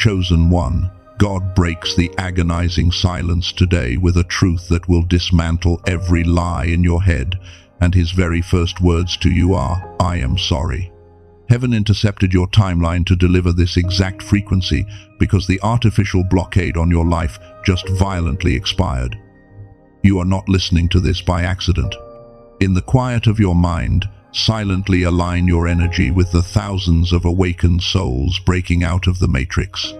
chosen one, God breaks the agonizing silence today with a truth that will dismantle every lie in your head, and his very first words to you are, "I am sorry." Heaven intercepted your timeline to deliver this exact frequency because the artificial blockade on your life just violently expired. You are not listening to this by accident. In the quiet of your mind, silently align your energy with the thousands of awakened souls breaking out of the matrix.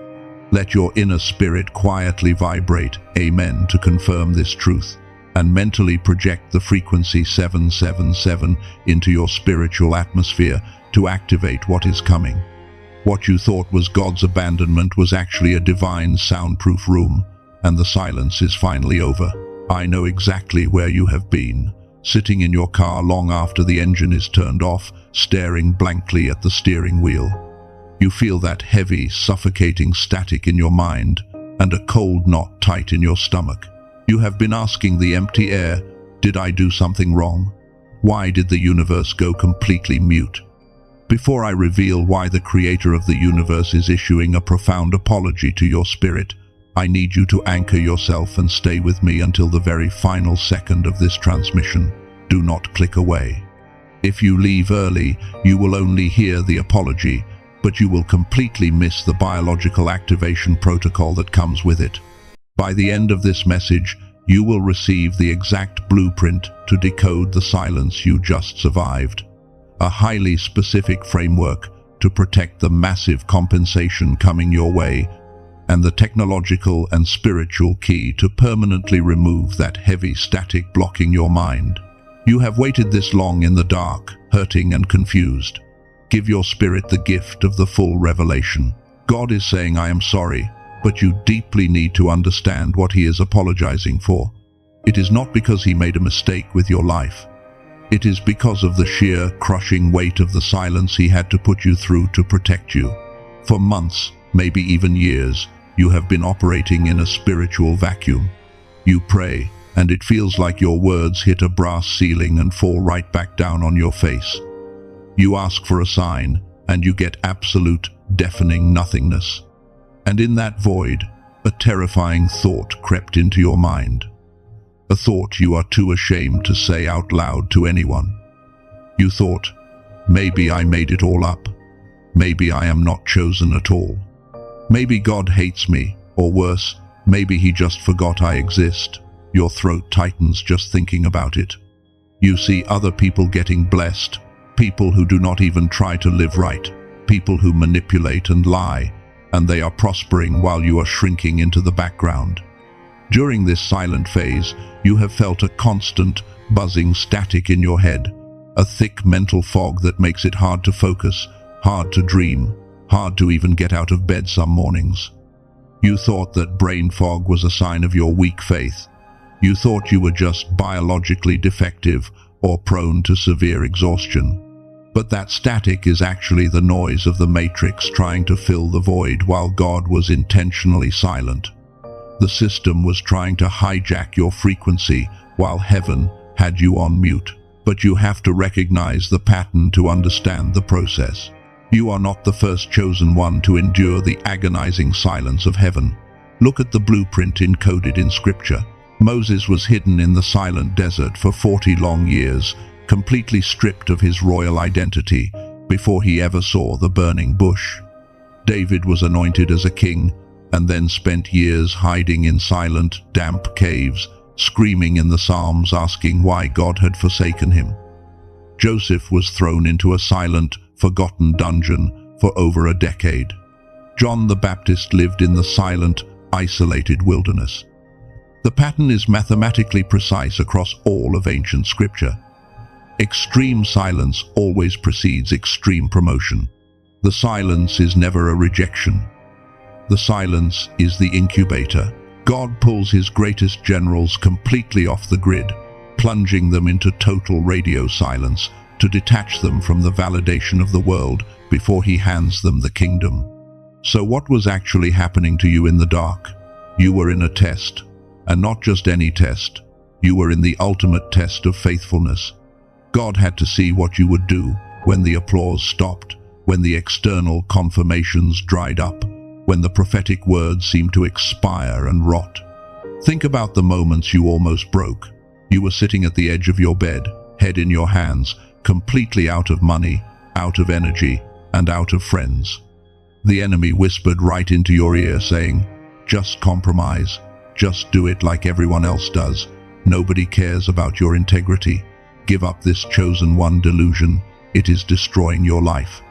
Let your inner spirit quietly vibrate, Amen, to confirm this truth, and mentally project the frequency 777 into your spiritual atmosphere to activate what is coming. What you thought was God's abandonment was actually a divine soundproof room, and the silence is finally over. I know exactly where you have been, sitting in your car long after the engine is turned off, staring blankly at the steering wheel. You feel that heavy, suffocating static in your mind, and a cold knot tight in your stomach. You have been asking the empty air, did I do something wrong? Why did the universe go completely mute? Before I reveal why the creator of the universe is issuing a profound apology to your spirit, I need you to anchor yourself and stay with me until the very final second of this transmission. Do not click away. If you leave early, you will only hear the apology, but you will completely miss the biological activation protocol that comes with it. By the end of this message, you will receive the exact blueprint to decode the silence you just survived. A highly specific framework to protect the massive compensation coming your way, and the technological and spiritual key to permanently remove that heavy static blocking your mind. You have waited this long in the dark, hurting and confused. Give your spirit the gift of the full revelation. God is saying, I am sorry, but you deeply need to understand what he is apologizing for. It is not because he made a mistake with your life. It is because of the sheer, crushing weight of the silence he had to put you through to protect you. For months, maybe even years, you have been operating in a spiritual vacuum. You pray, and it feels like your words hit a brass ceiling and fall right back down on your face. You ask for a sign, and you get absolute, deafening nothingness. And in that void, a terrifying thought crept into your mind. A thought you are too ashamed to say out loud to anyone. You thought, maybe I made it all up. Maybe I am not chosen at all. Maybe God hates me, or worse, maybe he just forgot I exist. Your throat tightens just thinking about it. You see other people getting blessed, people who do not even try to live right, people who manipulate and lie, and they are prospering while you are shrinking into the background. During this silent phase, you have felt a constant, buzzing static in your head, a thick mental fog that makes it hard to focus, hard to dream, hard to even get out of bed some mornings. You thought that brain fog was a sign of your weak faith. You thought you were just biologically defective or prone to severe exhaustion. But that static is actually the noise of the matrix trying to fill the void while God was intentionally silent. The system was trying to hijack your frequency while heaven had you on mute. But you have to recognize the pattern to understand the process. You are not the first chosen one to endure the agonizing silence of heaven. Look at the blueprint encoded in Scripture. Moses was hidden in the silent desert for 40 long years, completely stripped of his royal identity before he ever saw the burning bush. David was anointed as a king, and then spent years hiding in silent, damp caves, screaming in the Psalms asking why God had forsaken him. Joseph was thrown into a silent, forgotten dungeon for over a decade. John the Baptist lived in the silent, isolated wilderness. The pattern is mathematically precise across all of ancient scripture. Extreme silence always precedes extreme promotion. The silence is never a rejection. The silence is the incubator. God pulls his greatest generals completely off the grid, plunging them into total radio silence to detach them from the validation of the world before he hands them the kingdom. So what was actually happening to you in the dark? You were in a test, and not just any test. You were in the ultimate test of faithfulness. God had to see what you would do when the applause stopped, when the external confirmations dried up, when the prophetic words seem to expire and rot. Think about the moments you almost broke. You were sitting at the edge of your bed, head in your hands, completely out of money, out of energy, and out of friends. The enemy whispered right into your ear saying, "Just compromise. Just do it like everyone else does. Nobody cares about your integrity. Give up this chosen one delusion. It is destroying your life."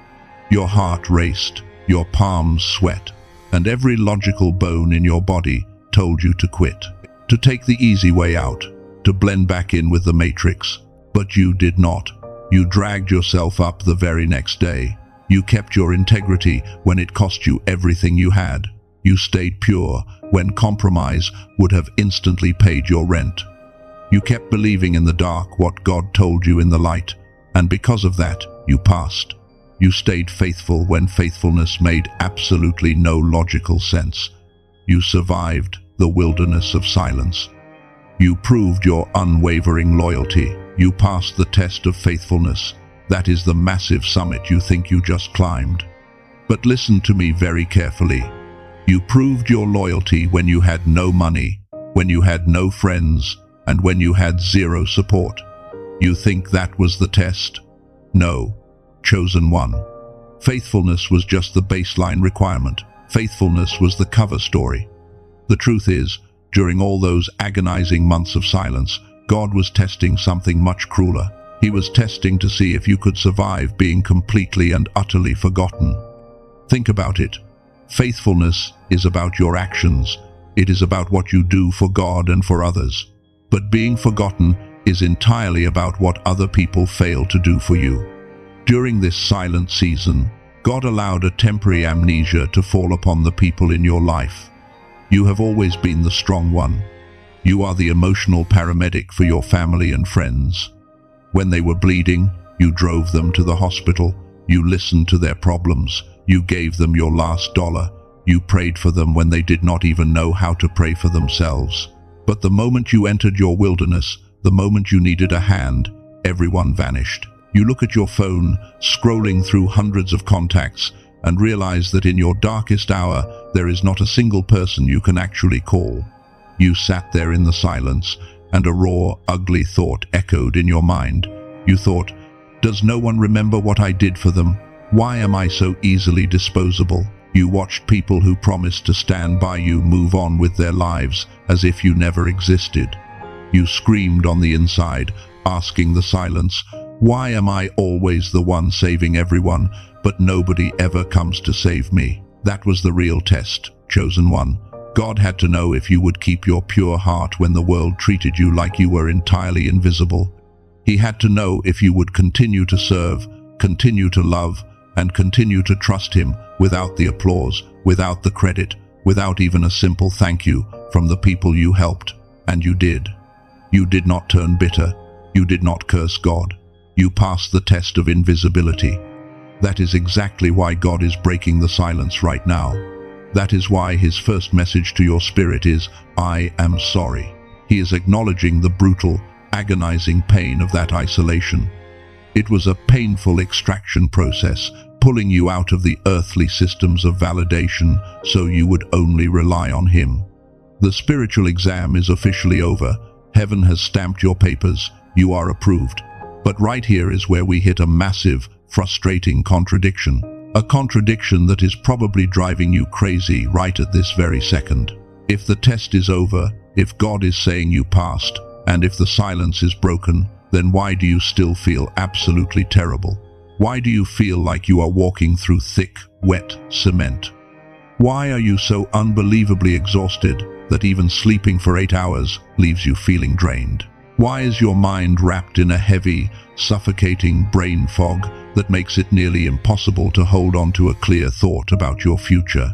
Your heart raced, your palms sweat, and every logical bone in your body told you to quit, to take the easy way out, to blend back in with the matrix. But you did not. You dragged yourself up the very next day. You kept your integrity when it cost you everything you had. You stayed pure when compromise would have instantly paid your rent. You kept believing in the dark what God told you in the light, and because of that, you passed. You stayed faithful when faithfulness made absolutely no logical sense. You survived the wilderness of silence. You proved your unwavering loyalty. You passed the test of faithfulness. That is the massive summit you think you just climbed. But listen to me very carefully. You proved your loyalty when you had no money, when you had no friends, and when you had zero support. You think that was the test? No, chosen one. Faithfulness was just the baseline requirement. Faithfulness was the cover story. The truth is, during all those agonizing months of silence, God was testing something much crueler. He was testing to see if you could survive being completely and utterly forgotten. Think about it. Faithfulness is about your actions. It is about what you do for God and for others. But being forgotten is entirely about what other people fail to do for you. During this silent season, God allowed a temporary amnesia to fall upon the people in your life. You have always been the strong one. You are the emotional paramedic for your family and friends. When they were bleeding, you drove them to the hospital. You listened to their problems. You gave them your last dollar. You prayed for them when they did not even know how to pray for themselves. But the moment you entered your wilderness, the moment you needed a hand, everyone vanished. You look at your phone, scrolling through hundreds of contacts, and realize that in your darkest hour, there is not a single person you can actually call. You sat there in the silence, and a raw, ugly thought echoed in your mind. You thought, "Does no one remember what I did for them? Why am I so easily disposable?" You watched people who promised to stand by you move on with their lives as if you never existed. You screamed on the inside, asking the silence, "Why am I always the one saving everyone, but nobody ever comes to save me?" That was the real test, chosen one. God had to know if you would keep your pure heart when the world treated you like you were entirely invisible. He had to know if you would continue to serve, continue to love, and continue to trust him without the applause, without the credit, without even a simple thank you from the people you helped. And you did. You did not turn bitter. You did not curse God. You passed the test of invisibility. That is exactly why God is breaking the silence right now. That is why his first message to your spirit is, "I am sorry." He is acknowledging the brutal, agonizing pain of that isolation. It was a painful extraction process, pulling you out of the earthly systems of validation so you would only rely on him. The spiritual exam is officially over. Heaven has stamped your papers. You are approved. But right here is where we hit a massive, frustrating contradiction. A contradiction that is probably driving you crazy right at this very second. If the test is over, if God is saying you passed, and if the silence is broken, then why do you still feel absolutely terrible? Why do you feel like you are walking through thick, wet cement? Why are you so unbelievably exhausted that even sleeping for 8 hours leaves you feeling drained? Why is your mind wrapped in a heavy, suffocating brain fog that makes it nearly impossible to hold on to a clear thought about your future?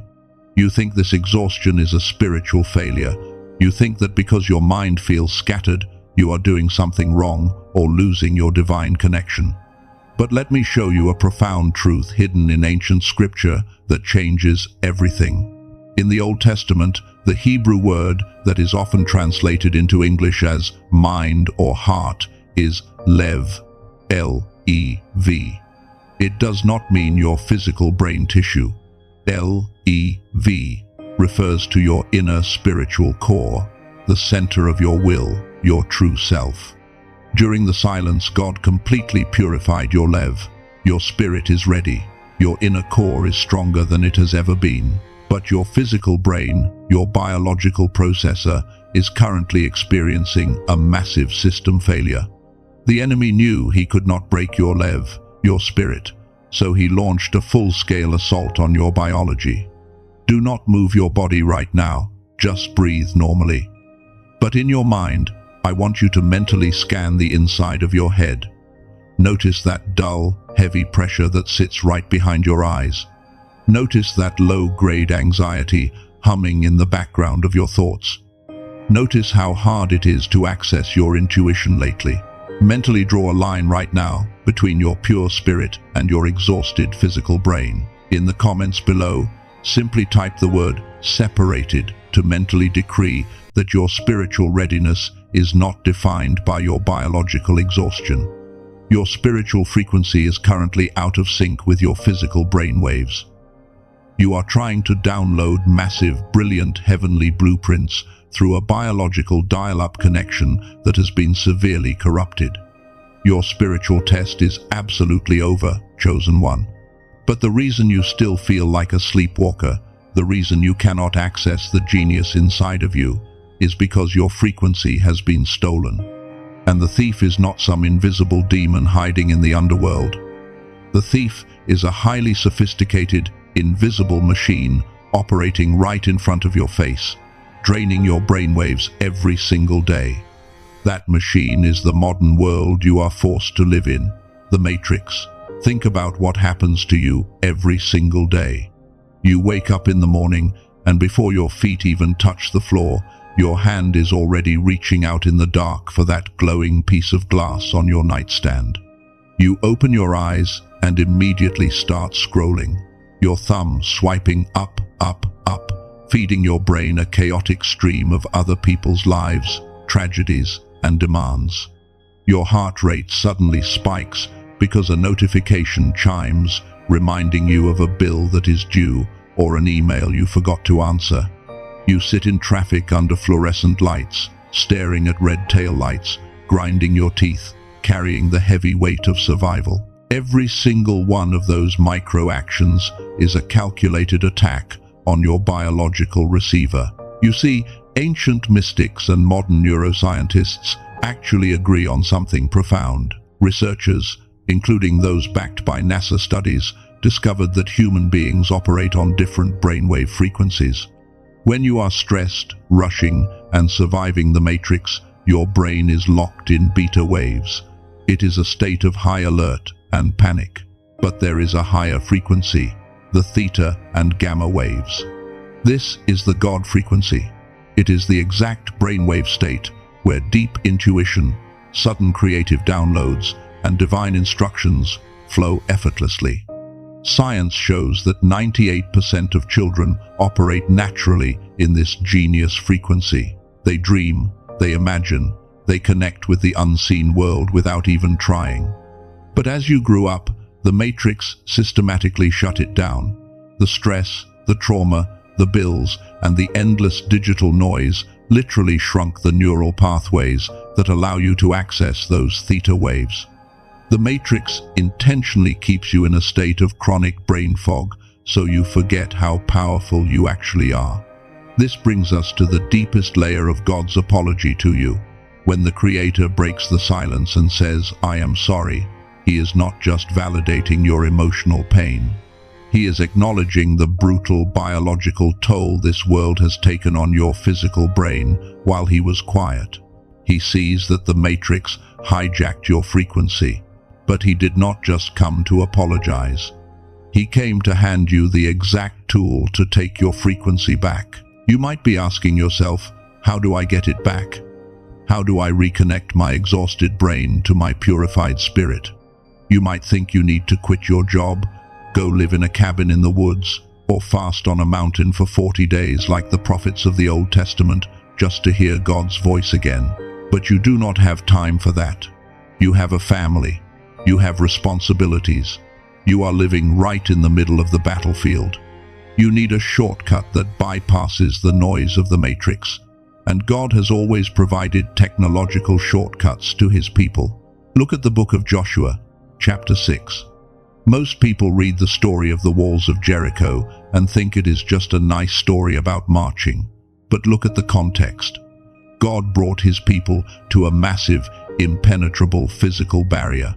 You think this exhaustion is a spiritual failure. You think that because your mind feels scattered, you are doing something wrong or losing your divine connection. But let me show you a profound truth hidden in ancient scripture that changes everything. In the Old Testament, the Hebrew word that is often translated into English as mind or heart is lev, L-E-V. It does not mean your physical brain tissue. LEV refers to your inner spiritual core, the center of your will, your true self. During the silence, God completely purified your lev. Your spirit is ready. Your inner core is stronger than it has ever been. But your physical brain, your biological processor, is currently experiencing a massive system failure. The enemy knew he could not break your lev, your spirit, so he launched a full-scale assault on your biology. Do not move your body right now, just breathe normally. But in your mind, I want you to mentally scan the inside of your head. Notice that dull, heavy pressure that sits right behind your eyes. Notice that low-grade anxiety humming in the background of your thoughts. Notice how hard it is to access your intuition lately. Mentally draw a line right now between your pure spirit and your exhausted physical brain. In the comments below, simply type the word separated to mentally decree that your spiritual readiness is not defined by your biological exhaustion. Your spiritual frequency is currently out of sync with your physical brainwaves. You are trying to download massive, brilliant heavenly blueprints through a biological dial-up connection that has been severely corrupted. Your spiritual test is absolutely over, chosen one. But the reason you still feel like a sleepwalker, the reason you cannot access the genius inside of you, is because your frequency has been stolen. And the thief is not some invisible demon hiding in the underworld. The thief is a highly sophisticated, invisible machine operating right in front of your face, draining your brainwaves every single day. That machine is the modern world you are forced to live in, the Matrix. Think about what happens to you every single day. You wake up in the morning, and before your feet even touch the floor, your hand is already reaching out in the dark for that glowing piece of glass on your nightstand. You open your eyes and immediately start scrolling, your thumb swiping up, up, up, feeding your brain a chaotic stream of other people's lives, tragedies, and demands. Your heart rate suddenly spikes because a notification chimes, reminding you of a bill that is due or an email you forgot to answer. You sit in traffic under fluorescent lights, staring at red tail lights, grinding your teeth, carrying the heavy weight of survival. Every single one of those micro-actions is a calculated attack on your biological receiver. You see, ancient mystics and modern neuroscientists actually agree on something profound. Researchers, including those backed by NASA studies, discovered that human beings operate on different brainwave frequencies. When you are stressed, rushing, and surviving the matrix, your brain is locked in beta waves. It is a state of high alert and panic. But there is a higher frequency, the theta and gamma waves. This is the God frequency. It is the exact brainwave state where deep intuition, sudden creative downloads, and divine instructions flow effortlessly. Science shows that 98% of children operate naturally in this genius frequency. They dream, they imagine, they connect with the unseen world without even trying. But as you grew up, the matrix systematically shut it down. The stress, the trauma, the bills, and the endless digital noise literally shrunk the neural pathways that allow you to access those theta waves. The matrix intentionally keeps you in a state of chronic brain fog, so you forget how powerful you actually are. This brings us to the deepest layer of God's apology to you. When the Creator breaks the silence and says, "I am sorry," He is not just validating your emotional pain. He is acknowledging the brutal biological toll this world has taken on your physical brain while He was quiet. He sees that the matrix hijacked your frequency. But He did not just come to apologize. He came to hand you the exact tool to take your frequency back. You might be asking yourself, how do I get it back? How do I reconnect my exhausted brain to my purified spirit? You might think you need to quit your job, go live in a cabin in the woods, or fast on a mountain for 40 days like the prophets of the Old Testament just to hear God's voice again. But you do not have time for that. You have a family. You have responsibilities. You are living right in the middle of the battlefield. You need a shortcut that bypasses the noise of the matrix. And God has always provided technological shortcuts to his people. Look at the book of Joshua, chapter 6. Most people read the story of the walls of Jericho and think it is just a nice story about marching. But look at the context. God brought his people to a massive, impenetrable physical barrier.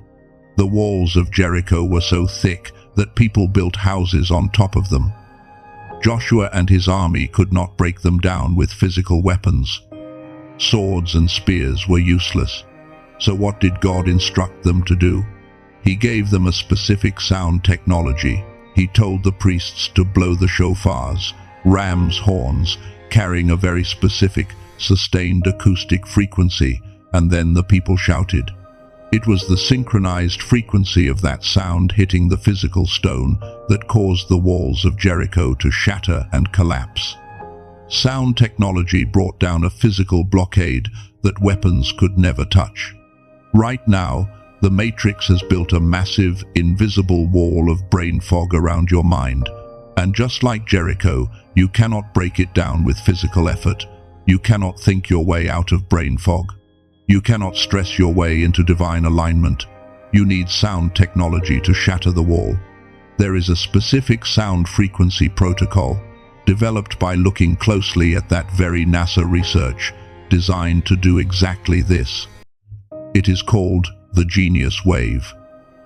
The walls of Jericho were so thick that people built houses on top of them. Joshua and his army could not break them down with physical weapons. Swords and spears were useless. So what did God instruct them to do? He gave them a specific sound technology. He told the priests to blow the shofars, ram's horns, carrying a very specific, sustained acoustic frequency, and then the people shouted. It was the synchronized frequency of that sound hitting the physical stone that caused the walls of Jericho to shatter and collapse. Sound technology brought down a physical blockade that weapons could never touch. Right now, the Matrix has built a massive, invisible wall of brain fog around your mind. And just like Jericho, you cannot break it down with physical effort. You cannot think your way out of brain fog. You cannot stress your way into divine alignment. You need sound technology to shatter the wall. There is a specific sound frequency protocol developed by looking closely at that very NASA research, designed to do exactly this. It is called the genius wave.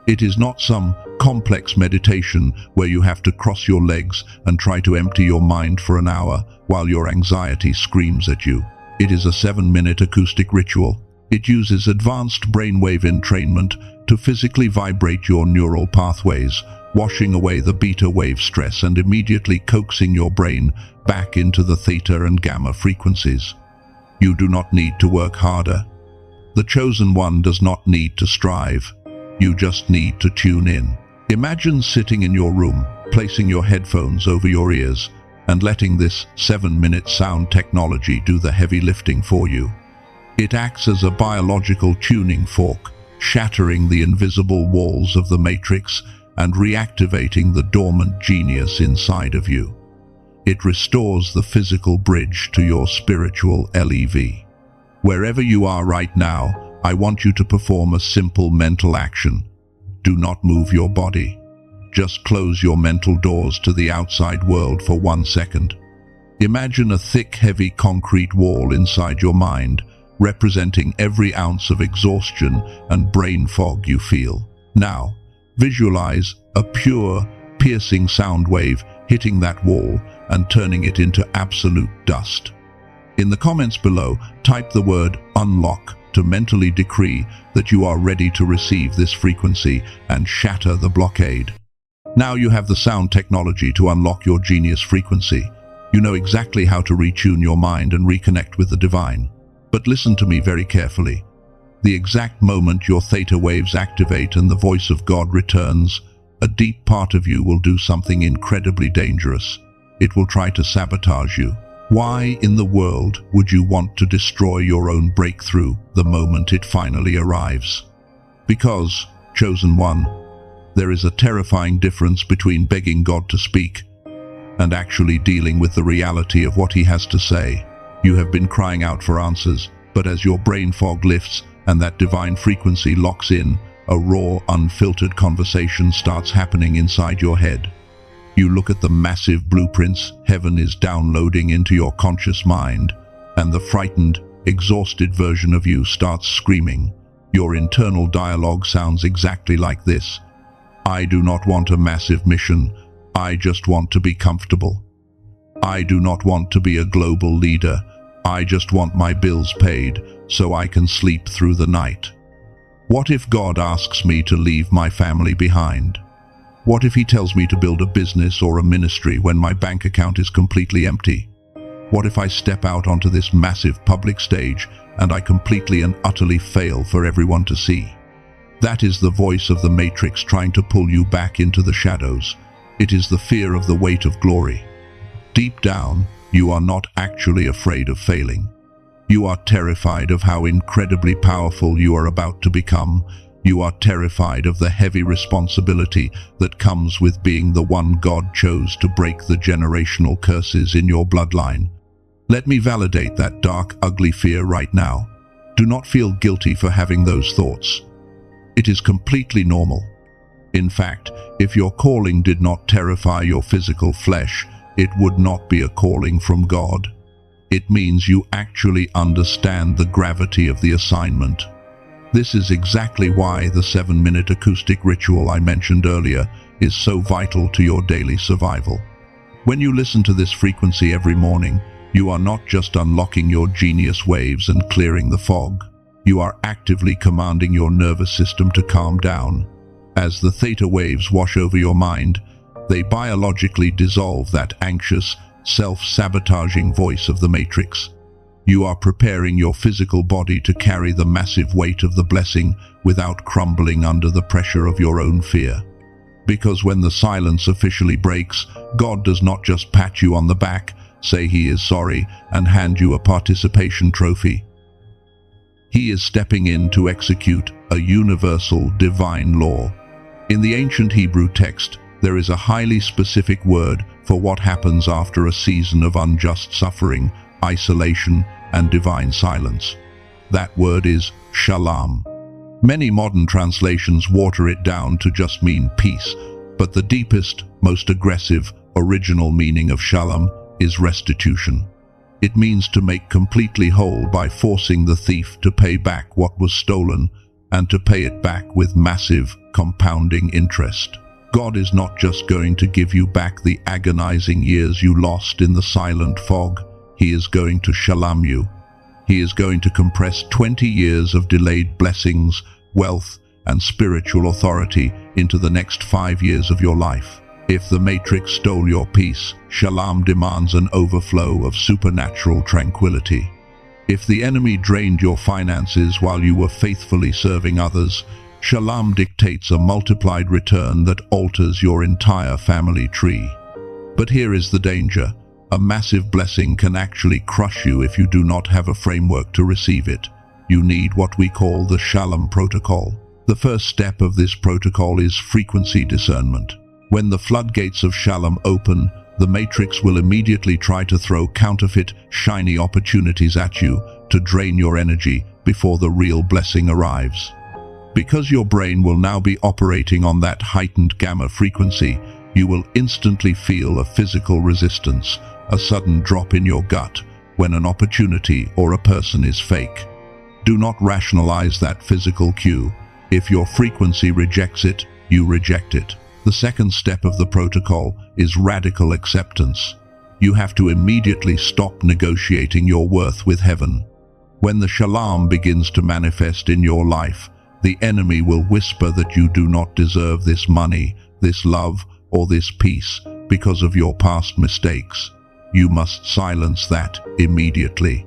It is not some complex meditation where you have to cross your legs and try to empty your mind for an hour while your anxiety screams at you. It is a 7-minute acoustic ritual. It uses advanced brainwave entrainment to physically vibrate your neural pathways, washing away the beta wave stress and immediately coaxing your brain back into the theta and gamma frequencies. You do not need to work harder. The chosen one does not need to strive. You just need to tune in. Imagine sitting in your room, placing your headphones over your ears, and letting this 7-minute sound technology do the heavy lifting for you. It acts as a biological tuning fork, shattering the invisible walls of the matrix and reactivating the dormant genius inside of you. It restores the physical bridge to your spiritual LEV. Wherever you are right now, I want you to perform a simple mental action. Do not move your body. Just close your mental doors to the outside world for 1 second. Imagine a thick, heavy concrete wall inside your mind, representing every ounce of exhaustion and brain fog you feel. Now, visualize a pure, piercing sound wave hitting that wall and turning it into absolute dust. In the comments below, type the word unlock to mentally decree that you are ready to receive this frequency and shatter the blockade. Now you have the sound technology to unlock your genius frequency. You know exactly how to retune your mind and reconnect with the divine. But listen to me very carefully. The exact moment your theta waves activate and the voice of God returns, a deep part of you will do something incredibly dangerous. It will try to sabotage you. Why in the world would you want to destroy your own breakthrough the moment it finally arrives? Because, chosen one, there is a terrifying difference between begging God to speak and actually dealing with the reality of what he has to say. You have been crying out for answers, but as your brain fog lifts and that divine frequency locks in, a raw, unfiltered conversation starts happening inside your head. You look at the massive blueprints heaven is downloading into your conscious mind, and the frightened, exhausted version of you starts screaming. Your internal dialogue sounds exactly like this. I do not want a massive mission. I just want to be comfortable. I do not want to be a global leader. I just want my bills paid so I can sleep through the night. What if God asks me to leave my family behind? What if he tells me to build a business or a ministry when my bank account is completely empty? What if I step out onto this massive public stage and I completely and utterly fail for everyone to see? That is the voice of the Matrix trying to pull you back into the shadows. It is the fear of the weight of glory. Deep down, you are not actually afraid of failing. You are terrified of how incredibly powerful you are about to become, You are terrified of the heavy responsibility that comes with being the one God chose to break the generational curses in your bloodline. Let me validate that dark, ugly fear right now. Do not feel guilty for having those thoughts. It is completely normal. In fact, if your calling did not terrify your physical flesh, it would not be a calling from God. It means you actually understand the gravity of the assignment. This is exactly why the 7-minute acoustic ritual I mentioned earlier is so vital to your daily survival. When you listen to this frequency every morning, you are not just unlocking your genius waves and clearing the fog. You are actively commanding your nervous system to calm down. As the theta waves wash over your mind, they biologically dissolve that anxious, self-sabotaging voice of the matrix. You are preparing your physical body to carry the massive weight of the blessing without crumbling under the pressure of your own fear. Because when the silence officially breaks, God does not just pat you on the back, say He is sorry, and hand you a participation trophy. He is stepping in to execute a universal divine law. In the ancient Hebrew text, there is a highly specific word for what happens after a season of unjust suffering, isolation, and divine silence. That word is Shalam. Many modern translations water it down to just mean peace, but the deepest, most aggressive, original meaning of Shalam is restitution. It means to make completely whole by forcing the thief to pay back what was stolen and to pay it back with massive, compounding interest. God is not just going to give you back the agonizing years you lost in the silent fog. He is going to shalam you. He is going to compress 20 years of delayed blessings, wealth, and spiritual authority into the next 5 years of your life. If the matrix stole your peace, Shalam demands an overflow of supernatural tranquility. If the enemy drained your finances while you were faithfully serving others, Shalam dictates a multiplied return that alters your entire family tree. But here is the danger. A massive blessing can actually crush you if you do not have a framework to receive it. You need what we call the Shalam Protocol. The first step of this protocol is frequency discernment. When the floodgates of Shalam open, the matrix will immediately try to throw counterfeit, shiny opportunities at you to drain your energy before the real blessing arrives. Because your brain will now be operating on that heightened gamma frequency, you will instantly feel a physical resistance, a sudden drop in your gut when an opportunity or a person is fake. Do not rationalize that physical cue. If your frequency rejects it, you reject it. The second step of the protocol is radical acceptance. You have to immediately stop negotiating your worth with heaven. When the Shalam begins to manifest in your life, the enemy will whisper that you do not deserve this money, this love, or this peace because of your past mistakes. You must silence that immediately.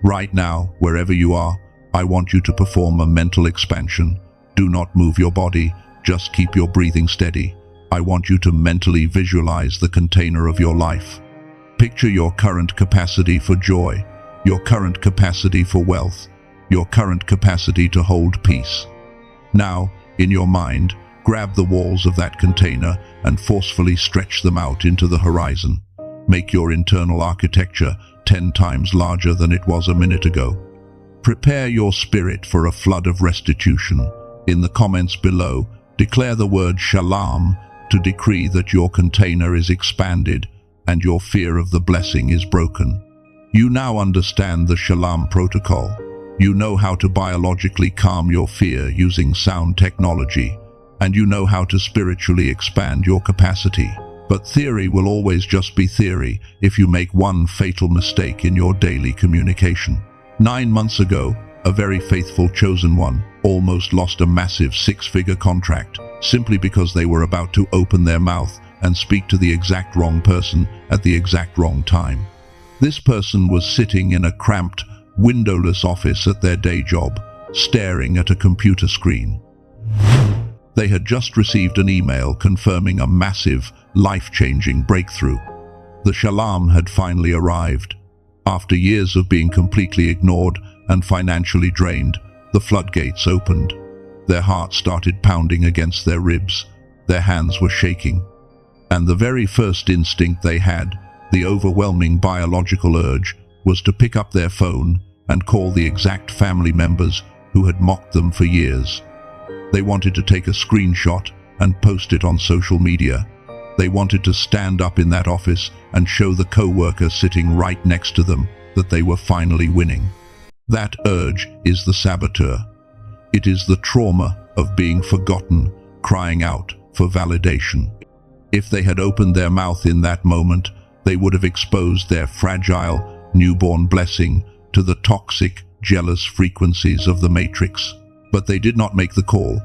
Right now, wherever you are, I want you to perform a mental expansion. Do not move your body, just keep your breathing steady. I want you to mentally visualize the container of your life. Picture your current capacity for joy, your current capacity for wealth, your current capacity to hold peace. Now, in your mind, grab the walls of that container and forcefully stretch them out into the horizon. Make your internal architecture 10 times larger than it was a minute ago. Prepare your spirit for a flood of restitution. In the comments below, declare the word Shalam to decree that your container is expanded and your fear of the blessing is broken. You now understand the Shalam Protocol. You know how to biologically calm your fear using sound technology, and you know how to spiritually expand your capacity. But theory will always just be theory if you make one fatal mistake in your daily communication. 9 months ago, a very faithful chosen one almost lost a massive 6-figure contract simply because they were about to open their mouth and speak to the exact wrong person at the exact wrong time. This person was sitting in a cramped, windowless office at their day job, staring at a computer screen. They had just received an email confirming a massive, life-changing breakthrough. The Shalam had finally arrived. After years of being completely ignored and financially drained, the floodgates opened. Their hearts started pounding against their ribs. Their hands were shaking. And the very first instinct they had, the overwhelming biological urge, was to pick up their phone and call the exact family members who had mocked them for years. They wanted to take a screenshot and post it on social media. They wanted to stand up in that office and show the co-worker sitting right next to them that they were finally winning. That urge is the saboteur. It is the trauma of being forgotten, crying out for validation. If they had opened their mouth in that moment, they would have exposed their fragile, newborn blessing to the toxic, jealous frequencies of the matrix. But they did not make the call.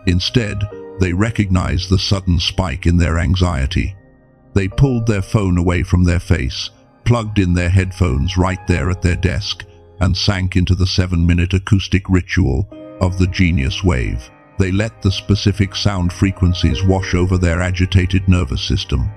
Instead, they recognized the sudden spike in their anxiety. They pulled their phone away from their face, plugged in their headphones right there at their desk, and sank into the 7-minute acoustic ritual of the genius wave. They let the specific sound frequencies wash over their agitated nervous system.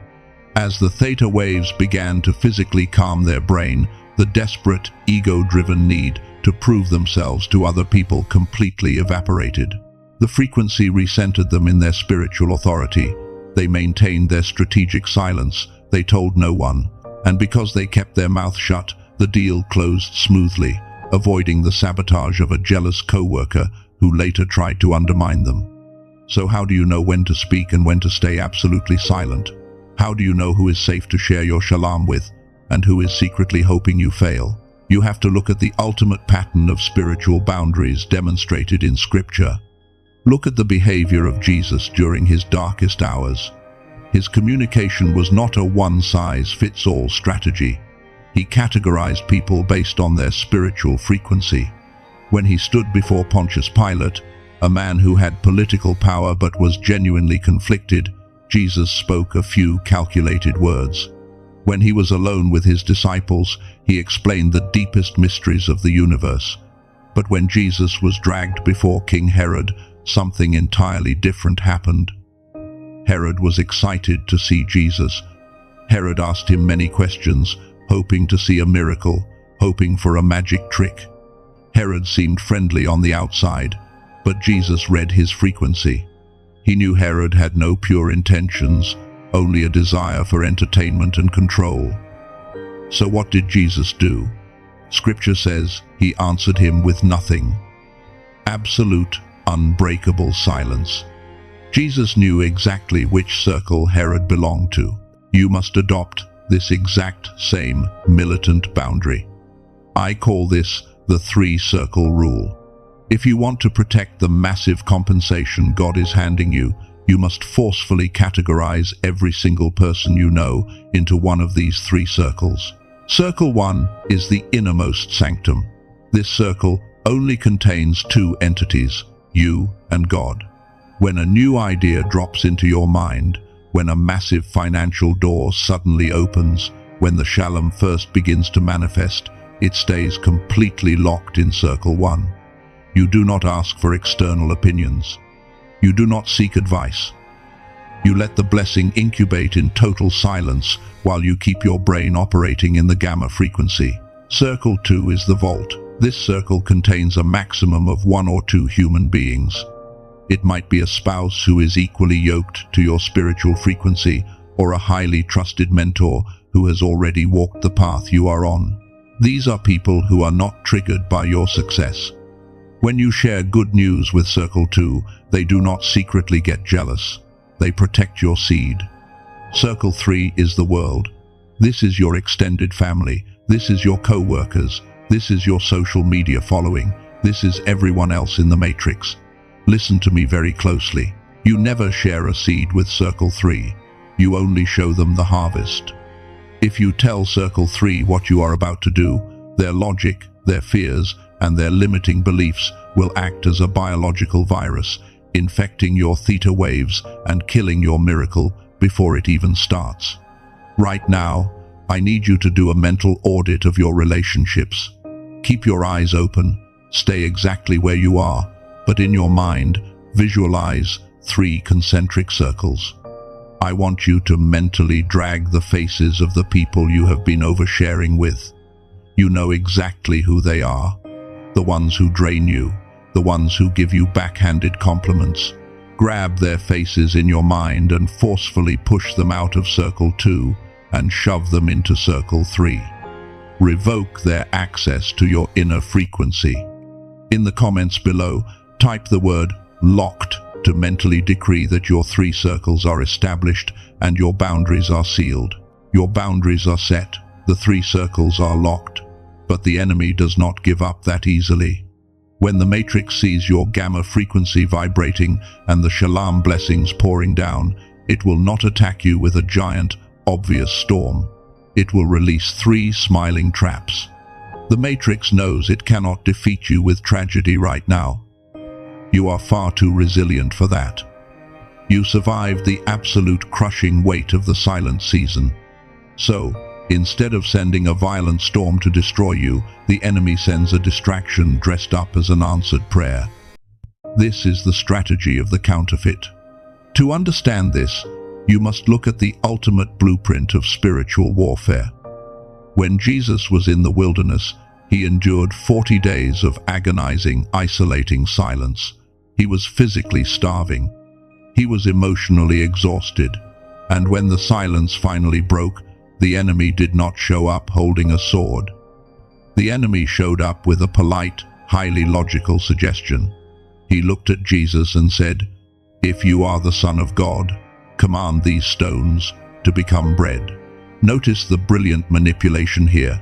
As the theta waves began to physically calm their brain, the desperate, ego-driven need to prove themselves to other people completely evaporated. The frequency recentered them in their spiritual authority. They maintained their strategic silence. They told no one. And because they kept their mouth shut, the deal closed smoothly, avoiding the sabotage of a jealous co-worker who later tried to undermine them. So how do you know when to speak and when to stay absolutely silent? How do you know who is safe to share your shalom with and who is secretly hoping you fail? You have to look at the ultimate pattern of spiritual boundaries demonstrated in Scripture. Look at the behavior of Jesus during his darkest hours. His communication was not a one-size-fits-all strategy. He categorized people based on their spiritual frequency. When he stood before Pontius Pilate, a man who had political power but was genuinely conflicted, Jesus spoke a few calculated words. When he was alone with his disciples, he explained the deepest mysteries of the universe. But when Jesus was dragged before King Herod, something entirely different happened. Herod was excited to see Jesus. Herod asked him many questions, hoping to see a miracle, hoping for a magic trick. Herod seemed friendly on the outside, but Jesus read his frequency. He knew Herod had no pure intentions, only a desire for entertainment and control. So what did Jesus do? Scripture says he answered him with nothing. Absolute, unbreakable silence. Jesus knew exactly which circle Herod belonged to. You must adopt this exact same militant boundary. I call this the 3-circle rule. If you want to protect the massive compensation God is handing you, you must forcefully categorize every single person you know into one of these 3 circles. Circle 1 is the innermost sanctum. This circle only contains 2 entities, you and God. When a new idea drops into your mind, when a massive financial door suddenly opens, when the Shalam first begins to manifest, it stays completely locked in Circle 1. You do not ask for external opinions. You do not seek advice. You let the blessing incubate in total silence while you keep your brain operating in the gamma frequency. Circle 2 is the vault. This circle contains a maximum of 1 or 2 human beings. It might be a spouse who is equally yoked to your spiritual frequency, or a highly trusted mentor who has already walked the path you are on. These are people who are not triggered by your success. When you share good news with Circle 2, they do not secretly get jealous. They protect your seed. Circle 3 is the world. This is your extended family. This is your co-workers. This is your social media following. This is everyone else in the matrix. Listen to me very closely. You never share a seed with Circle 3. You only show them the harvest. If you tell Circle 3 what you are about to do, their logic, their fears, and their limiting beliefs will act as a biological virus, infecting your theta waves and killing your miracle before it even starts. Right now, I need you to do a mental audit of your relationships. Keep your eyes open, stay exactly where you are, but in your mind, visualize 3 concentric circles. I want you to mentally drag the faces of the people you have been oversharing with. You know exactly who they are. The ones who drain you, the ones who give you backhanded compliments. Grab their faces in your mind and forcefully push them out of circle 2 and shove them into circle 3. Revoke their access to your inner frequency. In the comments below, type the word locked to mentally decree that your 3 circles are established and your boundaries are sealed. Your boundaries are set, the 3 circles are locked, but the enemy does not give up that easily. When the matrix sees your gamma frequency vibrating and the Shalam blessings pouring down, it will not attack you with a giant, obvious storm. It will release 3 smiling traps. The matrix knows it cannot defeat you with tragedy right now. You are far too resilient for that. You survived the absolute crushing weight of the silent season. So, instead of sending a violent storm to destroy you, the enemy sends a distraction dressed up as an answered prayer. This is the strategy of the counterfeit. To understand this, you must look at the ultimate blueprint of spiritual warfare. When Jesus was in the wilderness, he endured 40 days of agonizing, isolating silence. He was physically starving. He was emotionally exhausted. And when the silence finally broke, the enemy did not show up holding a sword. The enemy showed up with a polite, highly logical suggestion. He looked at Jesus and said, "If you are the Son of God, command these stones to become bread." Notice the brilliant manipulation here.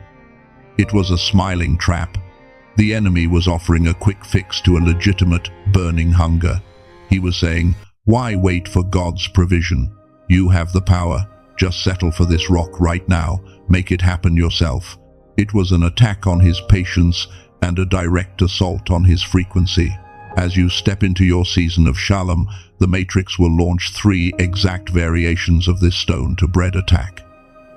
It was a smiling trap. The enemy was offering a quick fix to a legitimate, burning hunger. He was saying, "Why wait for God's provision? You have the power. Just settle for this rock right now. Make it happen yourself." It was an attack on his patience and a direct assault on his frequency. As you step into your season of Shalam, the matrix will launch 3 exact variations of this stone to bread attack.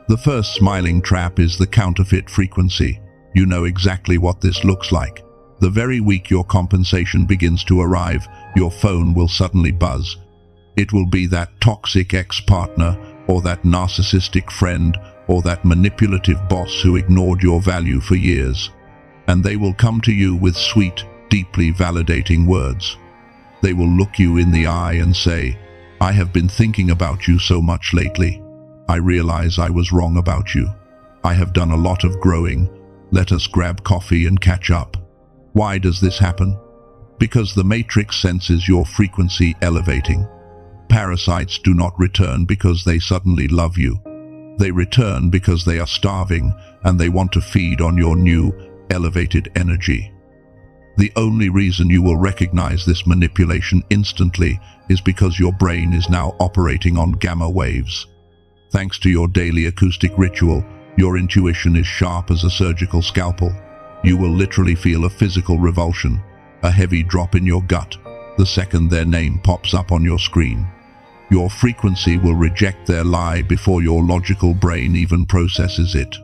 The first smiling trap is the counterfeit frequency. You know exactly what this looks like. The very week your compensation begins to arrive, your phone will suddenly buzz. It will be that toxic ex-partner, or that narcissistic friend, or that manipulative boss who ignored your value for years. And they will come to you with sweet, deeply validating words. They will look you in the eye and say, "I have been thinking about you so much lately. I realize I was wrong about you. I have done a lot of growing. Let us grab coffee and catch up." Why does this happen? Because the matrix senses your frequency elevating. Parasites do not return because they suddenly love you. They return because they are starving and they want to feed on your new, elevated energy. The only reason you will recognize this manipulation instantly is because your brain is now operating on gamma waves. Thanks to your daily acoustic ritual, your intuition is sharp as a surgical scalpel. You will literally feel a physical revulsion, a heavy drop in your gut, the second their name pops up on your screen. Your frequency will reject their lie before your logical brain even processes it.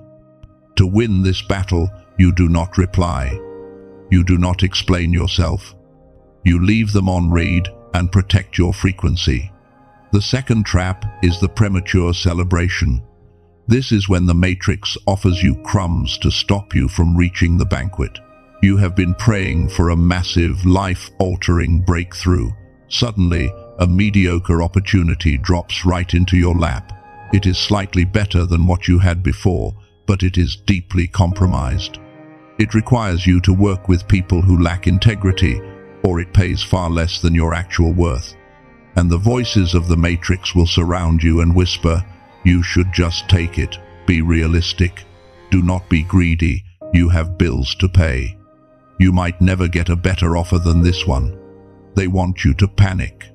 To win this battle, you do not reply. You do not explain yourself. You leave them on read and protect your frequency. The second trap is the premature celebration. This is when the matrix offers you crumbs to stop you from reaching the banquet. You have been praying for a massive, life-altering breakthrough. Suddenly, a mediocre opportunity drops right into your lap. It is slightly better than what you had before, but it is deeply compromised. It requires you to work with people who lack integrity, or it pays far less than your actual worth. And the voices of the matrix will surround you and whisper, "You should just take it. Be realistic. Do not be greedy. You have bills to pay. You might never get a better offer than this one." They want you to panic.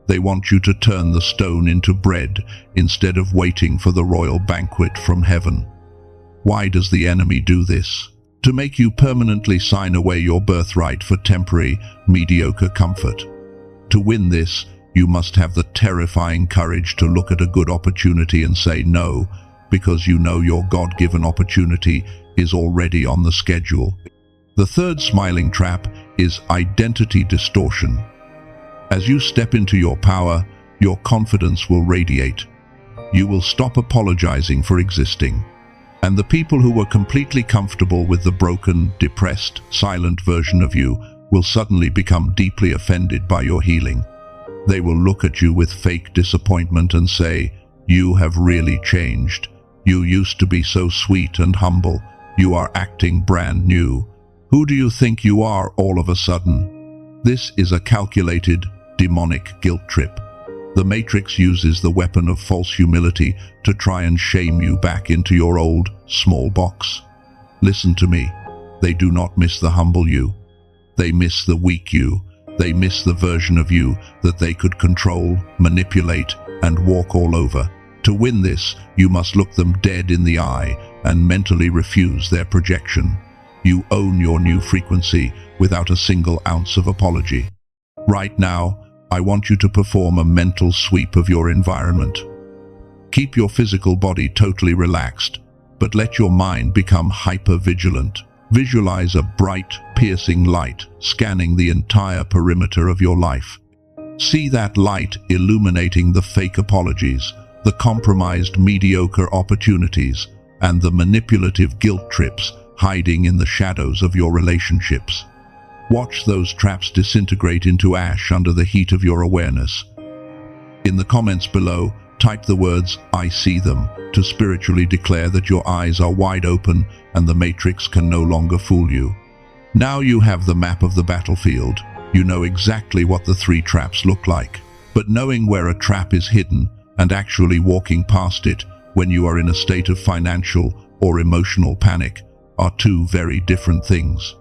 They want you to turn the stone into bread instead of waiting for the royal banquet from heaven. Why does the enemy do this? To make you permanently sign away your birthright for temporary, mediocre comfort. To win this, you must have the terrifying courage to look at a good opportunity and say no, because you know your God-given opportunity is already on the schedule. The third smiling trap is identity distortion. As you step into your power, your confidence will radiate. You will stop apologizing for existing. And the people who were completely comfortable with the broken, depressed, silent version of you will suddenly become deeply offended by your healing. They will look at you with fake disappointment and say, "You have really changed. You used to be so sweet and humble. You are acting brand new. Who do you think you are all of a sudden?" This is a calculated, demonic guilt trip. The Matrix uses the weapon of false humility to try and shame you back into your old, small box. Listen to me. They do not miss the humble you. They miss the weak you. They miss the version of you that they could control, manipulate, and walk all over. To win this, you must look them dead in the eye and mentally refuse their projection. You own your new frequency without a single ounce of apology. Right now, I want you to perform a mental sweep of your environment. Keep your physical body totally relaxed, but let your mind become hyper-vigilant. Visualize a bright, piercing light scanning the entire perimeter of your life. See that light illuminating the fake apologies, the compromised mediocre opportunities, and the manipulative guilt trips hiding in the shadows of your relationships. Watch those traps disintegrate into ash under the heat of your awareness. In the comments below, type the words "I see them" to spiritually declare that your eyes are wide open and the Matrix can no longer fool you. Now you have the map of the battlefield. You know exactly what the 3 traps look like. But knowing where a trap is hidden and actually walking past it when you are in a state of financial or emotional panic are 2 very different things.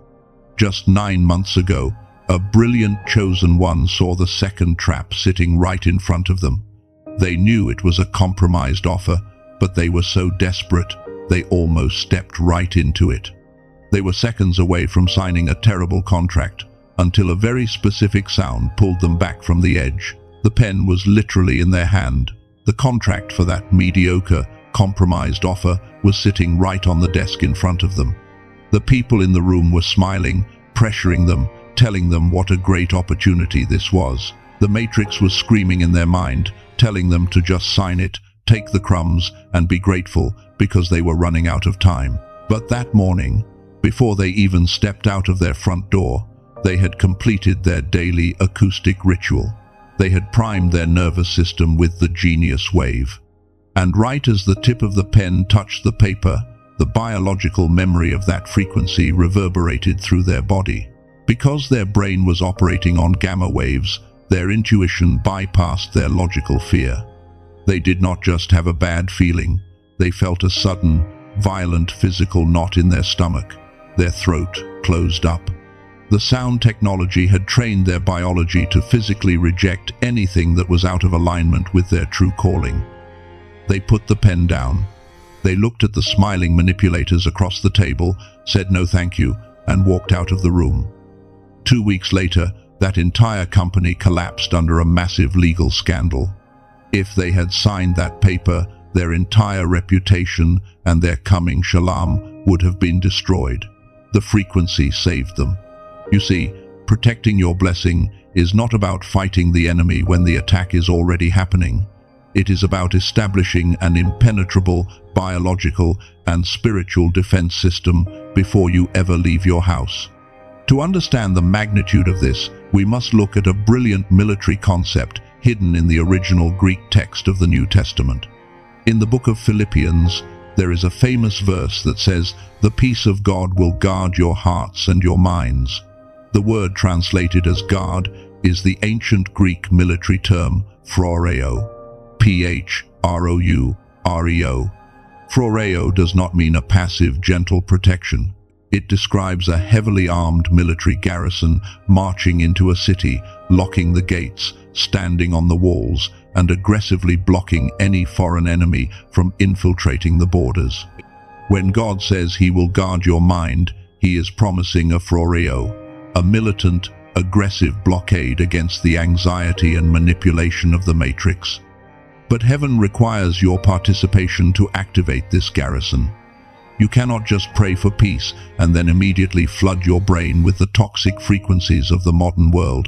Just 9 months ago, a brilliant chosen one saw the second trap sitting right in front of them. They knew it was a compromised offer, but they were so desperate, they almost stepped right into it. They were seconds away from signing a terrible contract, until a very specific sound pulled them back from the edge. The pen was literally in their hand. The contract for that mediocre, compromised offer was sitting right on the desk in front of them. The people in the room were smiling, pressuring them, telling them what a great opportunity this was. The Matrix was screaming in their mind, telling them to just sign it, take the crumbs, and be grateful because they were running out of time. But that morning, before they even stepped out of their front door, they had completed their daily acoustic ritual. They had primed their nervous system with the genius wave. And right as the tip of the pen touched the paper, the biological memory of that frequency reverberated through their body. Because their brain was operating on gamma waves, their intuition bypassed their logical fear. They did not just have a bad feeling, they felt a sudden, violent physical knot in their stomach. Their throat closed up. The sound technology had trained their biology to physically reject anything that was out of alignment with their true calling. They put the pen down. They looked at the smiling manipulators across the table, said no thank you, and walked out of the room. 2 weeks later, that entire company collapsed under a massive legal scandal. If they had signed that paper, their entire reputation and their coming Shalam would have been destroyed. The frequency saved them. You see, protecting your blessing is not about fighting the enemy when the attack is already happening. It is about establishing an impenetrable biological and spiritual defense system before you ever leave your house. To understand the magnitude of this, we must look at a brilliant military concept hidden in the original Greek text of the New Testament. In the book of Philippians, there is a famous verse that says, "The peace of God will guard your hearts and your minds." The word translated as guard is the ancient Greek military term Phroureo. Phroureo. Phroureo does not mean a passive, gentle protection. It describes a heavily armed military garrison marching into a city, locking the gates, standing on the walls, and aggressively blocking any foreign enemy from infiltrating the borders. When God says He will guard your mind, He is promising a Phroureo, a militant, aggressive blockade against the anxiety and manipulation of the Matrix. But heaven requires your participation to activate this garrison. You cannot just pray for peace and then immediately flood your brain with the toxic frequencies of the modern world.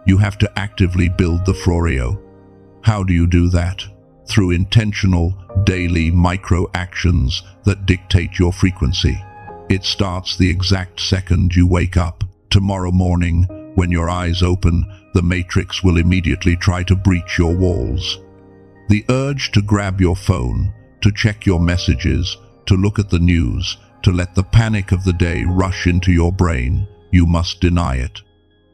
You have to actively build the Phroureo. How do you do that? Through intentional, daily micro-actions that dictate your frequency. It starts the exact second you wake up. Tomorrow morning, when your eyes open, the matrix will immediately try to breach your walls. The urge to grab your phone, to check your messages, to look at the news, to let the panic of the day rush into your brain, you must deny it.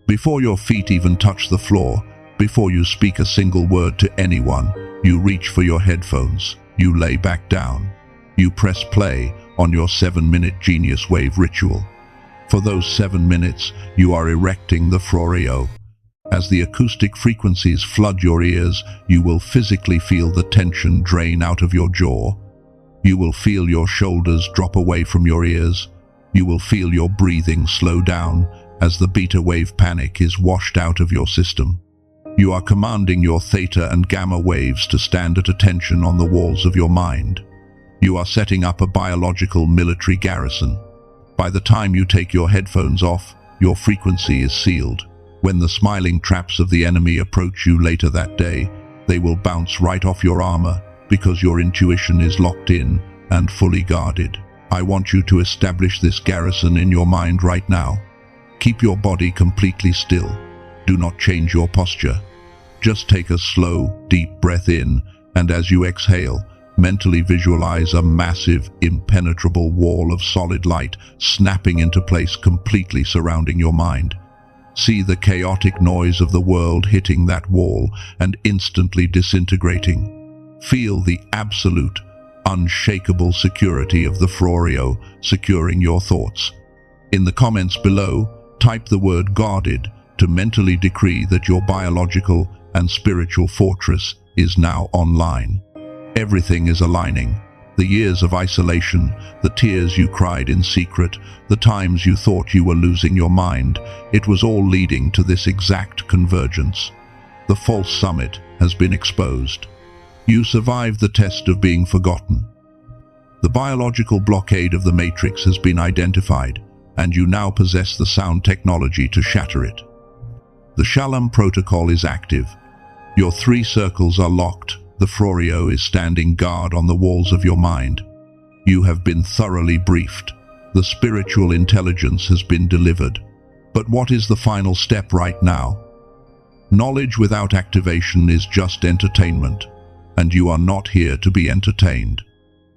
Before your feet even touch the floor, before you speak a single word to anyone, you reach for your headphones, you lay back down. You press play on your 7-minute genius wave ritual. For those 7 minutes, you are erecting the Phroureo. As the acoustic frequencies flood your ears, you will physically feel the tension drain out of your jaw. You will feel your shoulders drop away from your ears. You will feel your breathing slow down as the beta wave panic is washed out of your system. You are commanding your theta and gamma waves to stand at attention on the walls of your mind. You are setting up a biological military garrison. By the time you take your headphones off, your frequency is sealed. When the smiling traps of the enemy approach you later that day, they will bounce right off your armor because your intuition is locked in and fully guarded. I want you to establish this garrison in your mind right now. Keep your body completely still. Do not change your posture. Just take a slow, deep breath in, and as you exhale, mentally visualize a massive, impenetrable wall of solid light snapping into place, completely surrounding your mind. See the chaotic noise of the world hitting that wall and instantly disintegrating. Feel the absolute, unshakable security of the Phroureo securing your thoughts. In the comments below, type the word guarded to mentally decree that your biological and spiritual fortress is now online. Everything is aligning. The years of isolation, the tears you cried in secret, the times you thought you were losing your mind, it was all leading to this exact convergence. The false summit has been exposed. You survived the test of being forgotten. The biological blockade of the matrix has been identified, and you now possess the sound technology to shatter it. The Shalam Protocol is active. Your 3 circles are locked. The Phroureo is standing guard on the walls of your mind. You have been thoroughly briefed. The spiritual intelligence has been delivered. But what is the final step right now? Knowledge without activation is just entertainment, and you are not here to be entertained.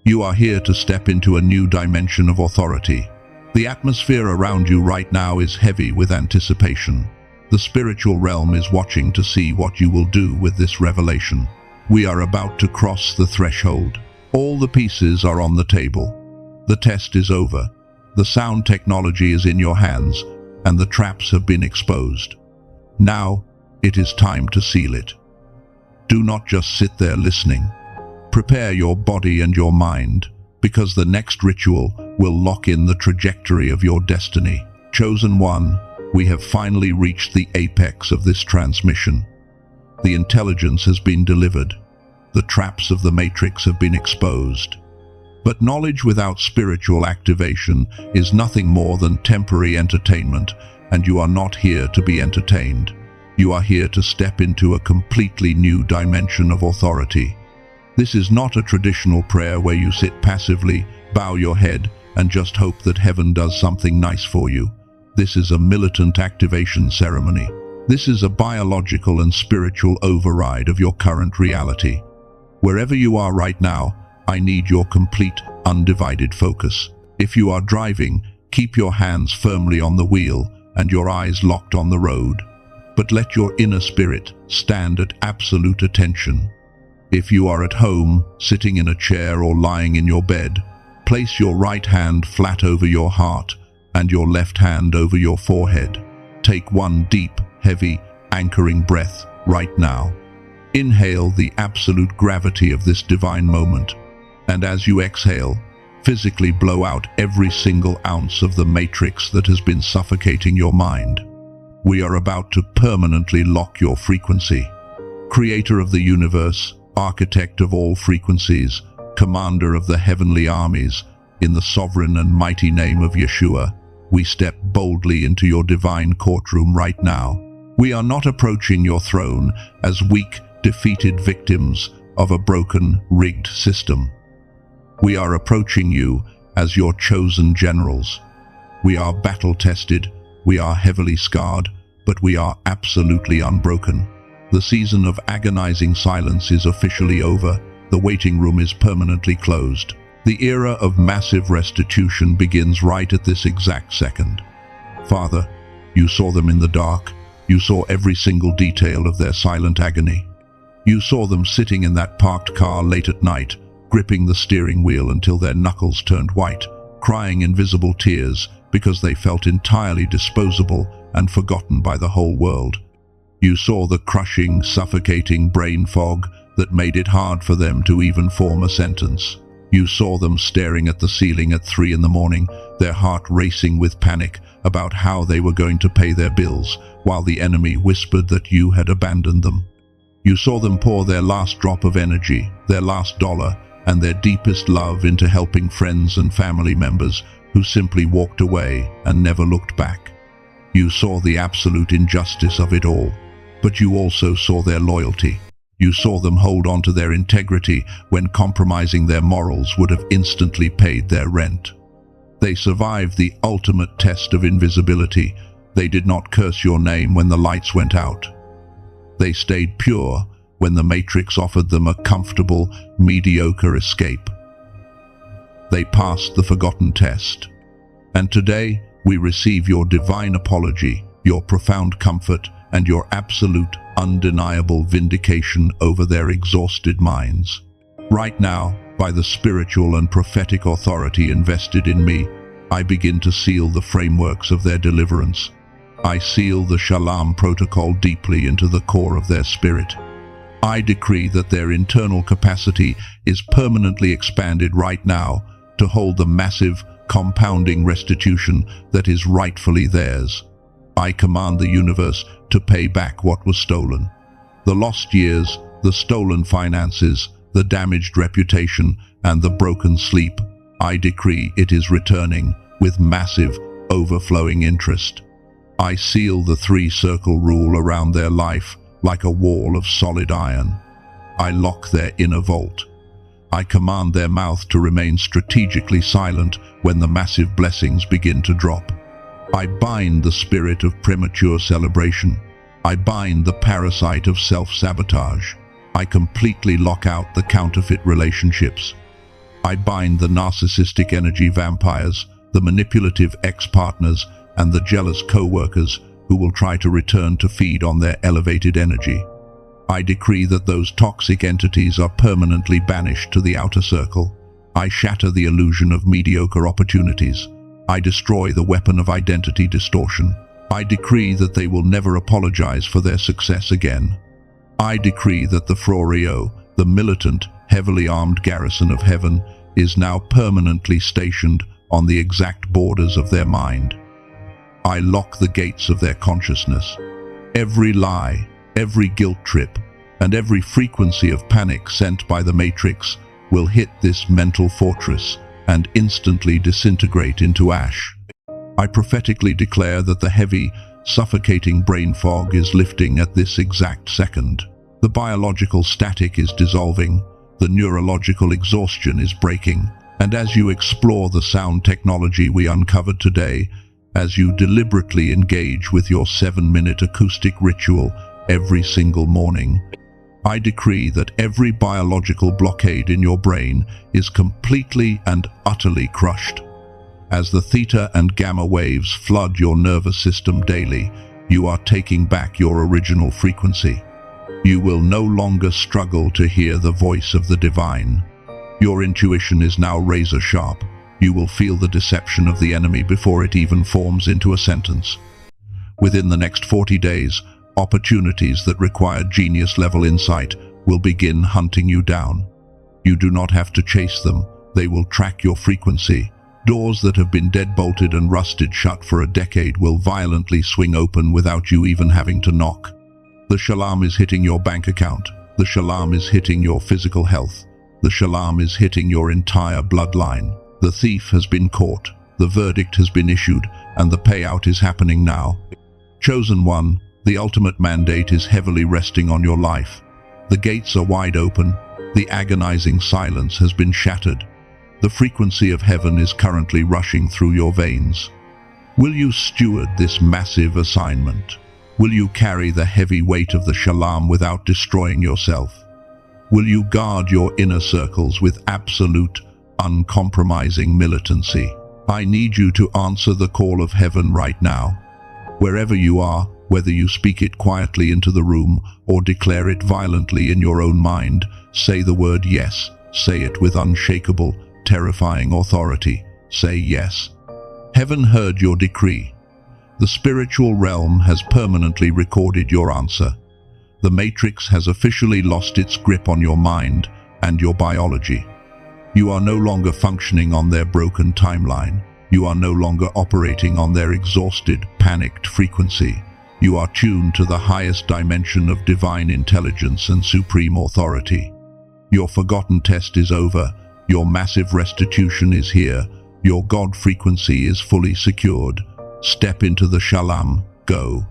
You are here to step into a new dimension of authority. The atmosphere around you right now is heavy with anticipation. The spiritual realm is watching to see what you will do with this revelation. We are about to cross the threshold. All the pieces are on the table. The test is over. The sound technology is in your hands, and the traps have been exposed. Now, it is time to seal it. Do not just sit there listening. Prepare your body and your mind, because the next ritual will lock in the trajectory of your destiny. Chosen one, we have finally reached the apex of this transmission. The intelligence has been delivered. The traps of the matrix have been exposed. But knowledge without spiritual activation is nothing more than temporary entertainment, and you are not here to be entertained. You are here to step into a completely new dimension of authority. This is not a traditional prayer where you sit passively, bow your head, and just hope that heaven does something nice for you. This is a militant activation ceremony. This is a biological and spiritual override of your current reality. Wherever you are right now, I need your complete, undivided focus. If you are driving, keep your hands firmly on the wheel and your eyes locked on the road. But let your inner spirit stand at absolute attention. If you are at home, sitting in a chair or lying in your bed, place your right hand flat over your heart and your left hand over your forehead. Take one deep, heavy, anchoring breath right now. Inhale the absolute gravity of this divine moment, and as you exhale, physically blow out every single ounce of the matrix that has been suffocating your mind. We are about to permanently lock your frequency. Creator of the universe, architect of all frequencies, commander of the heavenly armies, in the sovereign and mighty name of Yeshua, we step boldly into your divine courtroom right now. We are not approaching your throne as weak, defeated victims of a broken, rigged system. We are approaching you as your chosen generals. We are battle-tested, We are heavily scarred, but we are absolutely unbroken. The season of agonizing silence is officially over. The waiting room is permanently closed. The era of massive restitution begins right at this exact second. Father, you saw them in the dark. You saw every single detail of their silent agony. You saw them sitting in that parked car late at night, gripping the steering wheel until their knuckles turned white, crying invisible tears because they felt entirely disposable and forgotten by the whole world. You saw the crushing, suffocating brain fog that made it hard for them to even form a sentence. You saw them staring at the ceiling at 3 a.m, their heart racing with panic about how they were going to pay their bills, while the enemy whispered that you had abandoned them. You saw them pour their last drop of energy, their last dollar, and their deepest love into helping friends and family members who simply walked away and never looked back. You saw the absolute injustice of it all, but you also saw their loyalty. You saw them hold on to their integrity when compromising their morals would have instantly paid their rent. They survived the ultimate test of invisibility. They did not curse your name when the lights went out. They stayed pure when the Matrix offered them a comfortable, mediocre escape. They passed the forgotten test. And today, we receive your divine apology, your profound comfort, and your absolute, undeniable vindication over their exhausted minds. Right now, by the spiritual and prophetic authority invested in me, I begin to seal the frameworks of their deliverance. I seal the Shalam Protocol deeply into the core of their spirit. I decree that their internal capacity is permanently expanded right now to hold the massive, compounding restitution that is rightfully theirs. I command the universe to pay back what was stolen. The lost years, the stolen finances, the damaged reputation, and the broken sleep. I decree it is returning with massive, overflowing interest. I seal the 3-circle rule around their life like a wall of solid iron. I lock their inner vault. I command their mouth to remain strategically silent when the massive blessings begin to drop. I bind the spirit of premature celebration. I bind the parasite of self-sabotage. I completely lock out the counterfeit relationships. I bind the narcissistic energy vampires, the manipulative ex-partners, and the jealous co-workers who will try to return to feed on their elevated energy. I decree that those toxic entities are permanently banished to the outer circle. I shatter the illusion of mediocre opportunities. I destroy the weapon of identity distortion. I decree that they will never apologize for their success again. I decree that the Phroureo, the militant, heavily armed garrison of heaven, is now permanently stationed on the exact borders of their mind. I lock the gates of their consciousness. Every lie, every guilt trip, and every frequency of panic sent by the Matrix will hit this mental fortress and instantly disintegrate into ash. I prophetically declare that the heavy, suffocating brain fog is lifting at this exact second. The biological static is dissolving, the neurological exhaustion is breaking, and as you explore the sound technology we uncovered today, as you deliberately engage with your 7-minute acoustic ritual every single morning, I decree that every biological blockade in your brain is completely and utterly crushed. As the Theta and Gamma waves flood your nervous system daily, you are taking back your original frequency. You will no longer struggle to hear the voice of the divine. Your intuition is now razor sharp. You will feel the deception of the enemy before it even forms into a sentence. Within the next 40 days, opportunities that require genius-level insight will begin hunting you down. You do not have to chase them. They will track your frequency. Doors that have been deadbolted and rusted shut for a decade will violently swing open without you even having to knock. The Shalam is hitting your bank account. The Shalam is hitting your physical health. The Shalam is hitting your entire bloodline. The thief has been caught. The verdict has been issued, and the payout is happening now. Chosen one, the ultimate mandate is heavily resting on your life. The gates are wide open. The agonizing silence has been shattered. The frequency of heaven is currently rushing through your veins. Will you steward this massive assignment? Will you carry the heavy weight of the Shalam without destroying yourself? Will you guard your inner circles with absolute, uncompromising militancy? I need you to answer the call of heaven right now. Wherever you are, whether you speak it quietly into the room or declare it violently in your own mind, say the word yes. Say it with unshakable, terrifying authority. Say yes. Heaven heard your decree. The spiritual realm has permanently recorded your answer. The Matrix has officially lost its grip on your mind and your biology. You are no longer functioning on their broken timeline. You are no longer operating on their exhausted, panicked frequency. You are tuned to the highest dimension of divine intelligence and supreme authority. Your forgotten test is over. Your massive restitution is here. Your God frequency is fully secured. Step into the Shalam. Go.